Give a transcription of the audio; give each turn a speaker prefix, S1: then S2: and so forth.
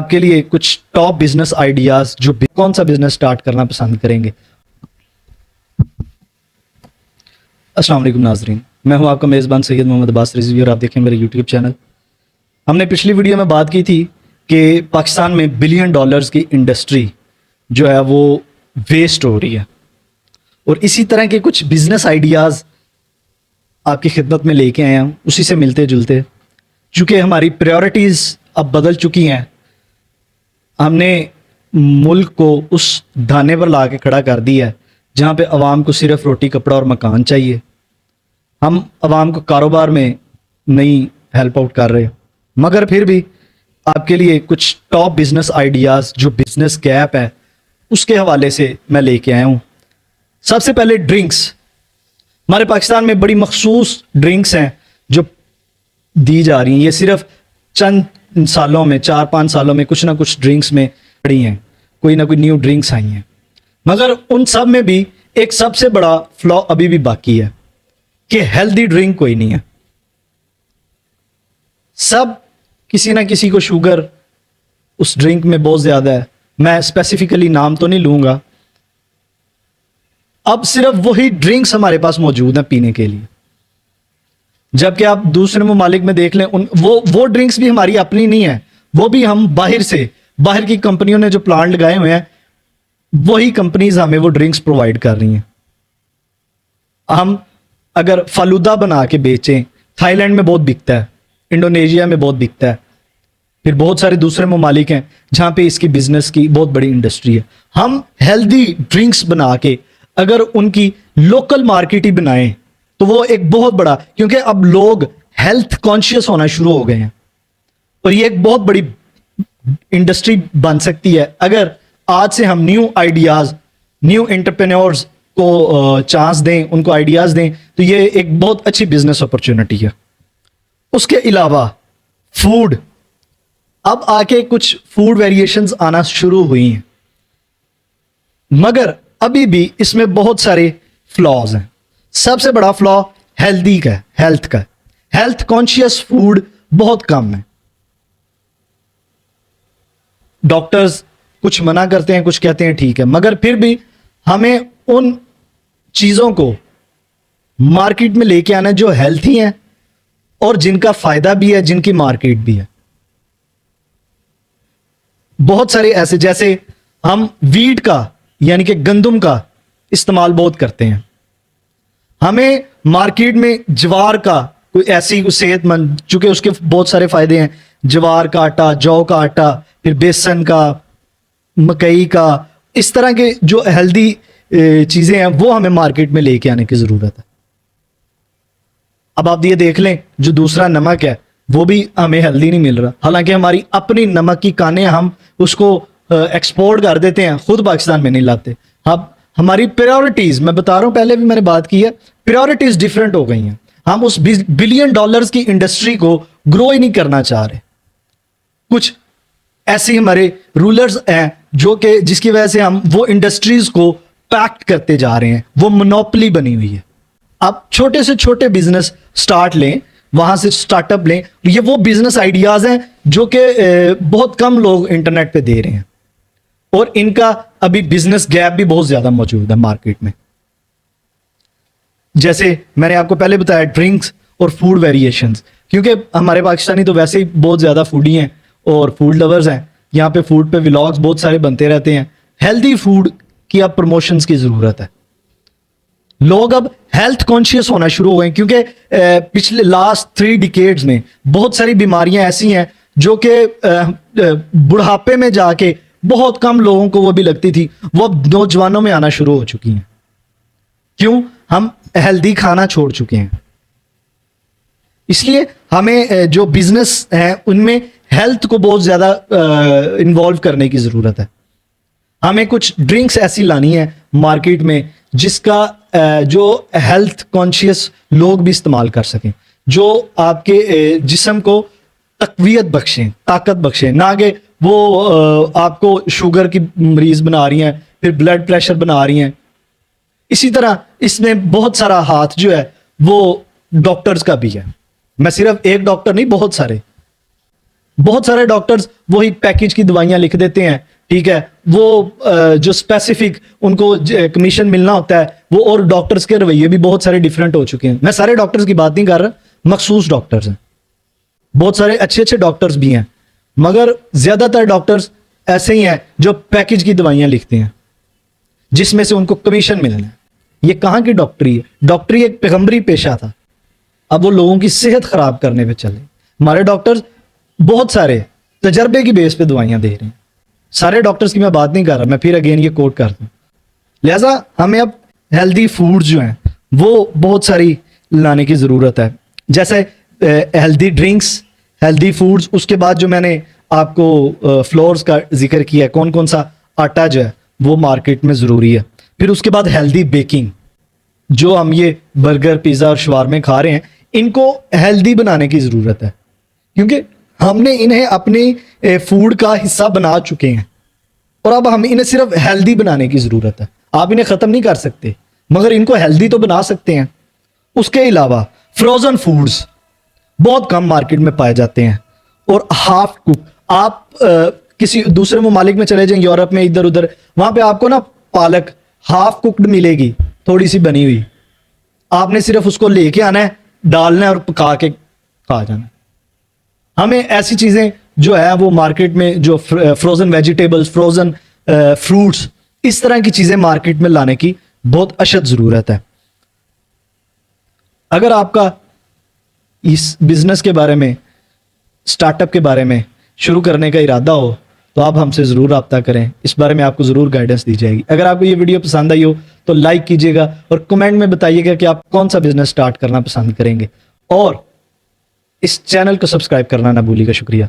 S1: आपके लिए कुछ टॉप बिजनेस आइडियाज जो कौन सा बिजनेस स्टार्ट करना पसंद करेंगे। अस्सलाम वालेकुम नाजरीन, मैं हूं आपका मेज़बान सैयद मोहम्मद अब्बास रिजवी और आप देखें मेरे यूट्यूब चैनल। हमने पिछली वीडियो में बात की थी कि पाकिस्तान में बिलियन डॉलर्स की इंडस्ट्री जो है वो वेस्ट हो रही है, और इसी तरह के कुछ बिजनेस आइडियाज़ आपकी खिदमत में लेके आया हूँ, उसी से मिलते जुलते। चूँकि हमारी प्रायोरिटीज़ अब बदल चुकी हैं, हमने मुल्क को उस ढाने पर ला के खड़ा कर दिया है जहाँ पे अवाम को सिर्फ रोटी कपड़ा और मकान चाहिए। हम अवाम को कारोबार में नहीं हेल्प आउट कर रहे, मगर फिर भी आपके लिए कुछ टॉप बिजनेस आइडियाज़ जो बिजनेस गैप है उसके हवाले से मैं लेके आया हूँ। सबसे पहले ड्रिंक्स। हमारे पाकिस्तान में बड़ी मखसूस ड्रिंक्स हैं जो दी जा रही हैं। ये सिर्फ चंद सालों में, 4-5 सालों में कुछ ना कुछ ड्रिंक्स में पड़ी हैं, कोई ना कोई न्यू ड्रिंक्स आई हैं, मगर उन सब में भी एक सबसे बड़ा फ्लॉ अभी भी बाकी है कि हेल्दी ड्रिंक कोई नहीं है। सब किसी ना किसी को शुगर उस ड्रिंक में बहुत ज्यादा है। मैं स्पेसिफिकली नाम तो नहीं लूंगा। अब सिर्फ वही ड्रिंक्स हमारे पास मौजूद हैं पीने के लिए, जबकि आप दूसरे ममालिक में देख लें, वो ड्रिंक्स भी हमारी अपनी नहीं है, वो भी हम बाहर की कंपनियों ने जो प्लांट लगाए हुए हैं वही कंपनीज हमें वो ड्रिंक्स प्रोवाइड कर रही हैं। हम अगर फालूदा बना के बेचें, थाईलैंड में बहुत बिकता है, इंडोनेशिया में बहुत बिकता है, फिर बहुत सारे दूसरे ममालिक हैं जहां पे इसकी बिजनेस की बहुत बड़ी इंडस्ट्री है। हम हेल्दी ड्रिंक्स बना के अगर उनकी लोकल मार्केट ही बनाएं तो वो एक बहुत बड़ा, क्योंकि अब लोग हेल्थ कॉन्शियस होना शुरू हो गए हैं और ये एक बहुत बड़ी इंडस्ट्री बन सकती है अगर आज से हम न्यू आइडियाज, न्यू एंटरप्रेन्योर्स को चांस दें, उनको आइडियाज दें, तो ये एक बहुत अच्छी बिजनेस अपॉर्चुनिटी है। उसके अलावा फूड, अब आके कुछ फूड वेरिएशंस आना शुरू हुई हैं, मगर अभी भी इसमें बहुत सारे फ्लॉज हैं। सबसे बड़ा फ्लॉ हेल्दी का, हेल्थ का। हेल्थ कॉन्शियस फूड बहुत कम है। डॉक्टर्स कुछ मना करते हैं, कुछ कहते हैं ठीक है, मगर फिर भी हमें उन चीजों को मार्केट में लेके आना जो हेल्थी हैं और जिनका फायदा भी है, जिनकी मार्केट भी है। बहुत सारे ऐसे, जैसे हम वीट का यानी कि गंदम का इस्तेमाल बहुत करते हैं, हमें मार्केट में ज्वार का कोई ऐसी सेहतमंद, चूंकि उसके बहुत सारे फायदे हैं, ज्वार का आटा, जौ का आटा, फिर बेसन का, मकई का, इस तरह के जो हेल्दी चीजें हैं वो हमें मार्केट में लेके आने की जरूरत है। अब आप ये देख लें, जो दूसरा नमक है वो भी हमें हेल्दी नहीं मिल रहा, हालांकि हमारी अपनी नमक की कानें हम उसको एक्सपोर्ट कर देते हैं, खुद पाकिस्तान में नहीं लाते। अब हमारी प्रायोरिटीज, मैं बता रहा हूं, पहले भी मैंने बात की है, प्रायोरिटीज डिफरेंट हो गई हैं। हम उस बिलियन डॉलर्स की इंडस्ट्री को ग्रो ही नहीं करना चाह रहे। कुछ ऐसे हमारे रूलर्स हैं जो कि जिसकी वजह से हम वो इंडस्ट्रीज को पैक्ट करते जा रहे हैं, वो मोनोपोली बनी हुई है। आप छोटे से छोटे बिजनेस स्टार्ट लें, वहां से स्टार्टअप लें, ये वो बिजनेस आइडियाज हैं जो कि बहुत कम लोग इंटरनेट पे दे रहे हैं, और इनका अभी बिजनेस गैप भी बहुत ज्यादा मौजूद है मार्केट में। जैसे मैंने आपको पहले बताया, ड्रिंक्स और फूड वेरिएशंस, क्योंकि हमारे पाकिस्तानी तो वैसे ही बहुत ज्यादा फूडी हैं और फूड लवर्स हैं। यहाँ पे फूड पे व्लॉग्स बहुत सारे बनते रहते हैं। हेल्दी फूड की अब प्रमोशंस की जरूरत है। लोग अब हेल्थ कॉन्शियस होना शुरू हो गए, क्योंकि पिछले लास्ट 3 डिकेड्स में बहुत सारी बीमारियां ऐसी हैं जो कि बुढ़ापे में जाके बहुत कम लोगों को वो भी लगती थी, वो अब नौजवानों में आना शुरू हो चुकी हैं। क्यों? हम हेल्दी खाना छोड़ चुके हैं। इसलिए हमें जो बिजनेस है उनमें हेल्थ को बहुत ज्यादा इन्वॉल्व करने की जरूरत है। हमें कुछ ड्रिंक्स ऐसी लानी है मार्केट में जिसका जो हेल्थ कॉन्शियस लोग भी इस्तेमाल कर सकें, जो आपके जिस्म को तकवीयत बख्शें, ताकत बख्शें, ना कि वो आपको शुगर की मरीज बना रही हैं, फिर ब्लड प्रेशर बना रही हैं। इसी तरह इसमें बहुत सारा हाथ जो है वो डॉक्टर्स का भी है। मैं सिर्फ एक डॉक्टर नहीं, बहुत सारे। बहुत सारे डॉक्टर्स वही पैकेज की दवाइयां लिख देते हैं, ठीक है, वो जो स्पेसिफिक उनको कमीशन मिलना होता है वो, और डॉक्टर्स के रवैये भी बहुत सारे डिफरेंट हो चुके हैं। मैं सारे डॉक्टर्स की बात नहीं कर रहा, मखसूस डॉक्टर्स हैं, बहुत सारे अच्छे अच्छे डॉक्टर्स भी हैं, मगर ज्यादातर डॉक्टर्स ऐसे ही हैं जो पैकेज की दवाइयां लिखते हैं जिसमें से उनको कमीशन मिलना है। ये कहाँ की डॉक्टरी है? डॉक्टरी एक पैगंबरी पेशा था, अब वो लोगों की सेहत खराब करने पे चले। हमारे डॉक्टर्स बहुत सारे तजर्बे की बेस पे दवाइयां दे रहे हैं। सारे डॉक्टर्स की मैं बात नहीं कर रहा, मैं फिर अगेन ये कोट कर दूं। लिहाजा हमें अब हेल्दी फूड्स जो हैं वो बहुत सारी लाने की ज़रूरत है, जैसे हेल्दी ड्रिंक्स, हेल्दी फूड्स। उसके बाद जो मैंने आपको फ्लोर्स का जिक्र किया, कौन कौन सा आटा जो है वो मार्केट में ज़रूरी है। फिर उसके बाद हेल्दी बेकिंग, जो हम ये बर्गर पिज़्ज़ा और शवारमे खा रहे हैं, इनको हेल्दी बनाने की ज़रूरत है, क्योंकि हमने इन्हें अपने फूड का हिस्सा बना चुके हैं और अब हम इन्हें सिर्फ हेल्दी बनाने की ज़रूरत है। आप इन्हें ख़त्म नहीं कर सकते, मगर इनको हेल्दी तो बना सकते हैं। उसके अलावा फ्रोज़न फूड्स बहुत कम मार्केट में पाए जाते हैं और हाफ कुक। आप किसी दूसरे ममालिक में चले जाएं, यूरोप में, इधर उधर, वहां पे आपको ना पालक हाफ कुक्ड मिलेगी, थोड़ी सी बनी हुई। आपने सिर्फ उसको लेके आना है, डालना है और पका के खा जाना है। हमें ऐसी चीजें जो है वो मार्केट में, जो फ्रोजन वेजिटेबल्स, फ्रोजन फ्रूट्स, इस तरह की चीजें मार्केट में लाने की बहुत अशद जरूरत है। अगर आपका इस बिजनेस के बारे में, स्टार्टअप के बारे में शुरू करने का इरादा हो तो आप हमसे ज़रूर रब्ता करें, इस बारे में आपको ज़रूर गाइडेंस दी जाएगी। अगर आपको ये वीडियो पसंद आई हो तो लाइक कीजिएगा और कमेंट में बताइएगा कि आप कौन सा बिजनेस स्टार्ट करना पसंद करेंगे, और इस चैनल को सब्सक्राइब करना ना भूलिएगा। शुक्रिया।